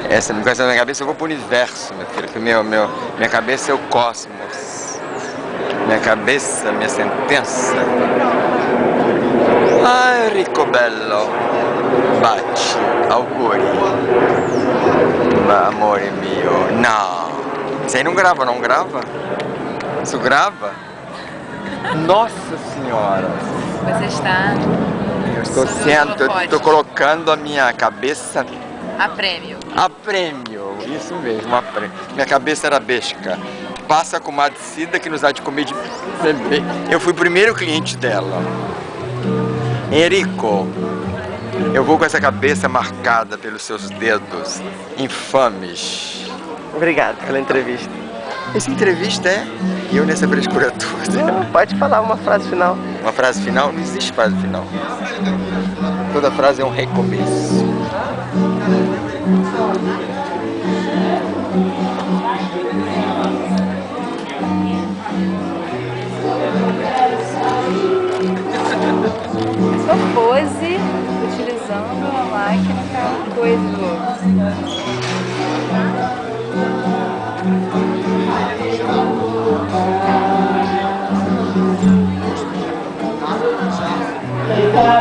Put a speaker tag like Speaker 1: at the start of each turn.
Speaker 1: Essa coisa na minha cabeça, eu vou pro universo, meu filho, que minha cabeça é o cosmos. Minha cabeça, minha sentença. Ai, Ricobello, baci, auguri. Amore mio, não. Isso aí não grava, não grava? Isso grava? Nossa Senhora!
Speaker 2: Você está...
Speaker 1: Eu estou colocando a minha cabeça
Speaker 2: a prêmio.
Speaker 1: a prêmio, isso mesmo, a prêmio. Minha cabeça era besca. Passa com Madcida que nos há de comer de bebê. Eu fui o primeiro cliente dela. Enrico, eu vou com essa cabeça marcada pelos seus dedos infames.
Speaker 3: Obrigado pela entrevista.
Speaker 1: Essa entrevista é? E eu nessa frescura toda.
Speaker 3: Não, pode falar uma frase final.
Speaker 1: Uma frase final? Não existe frase final. Toda frase é um recomeço.
Speaker 2: Só pose utilizando a máquina para coisa.
Speaker 4: É,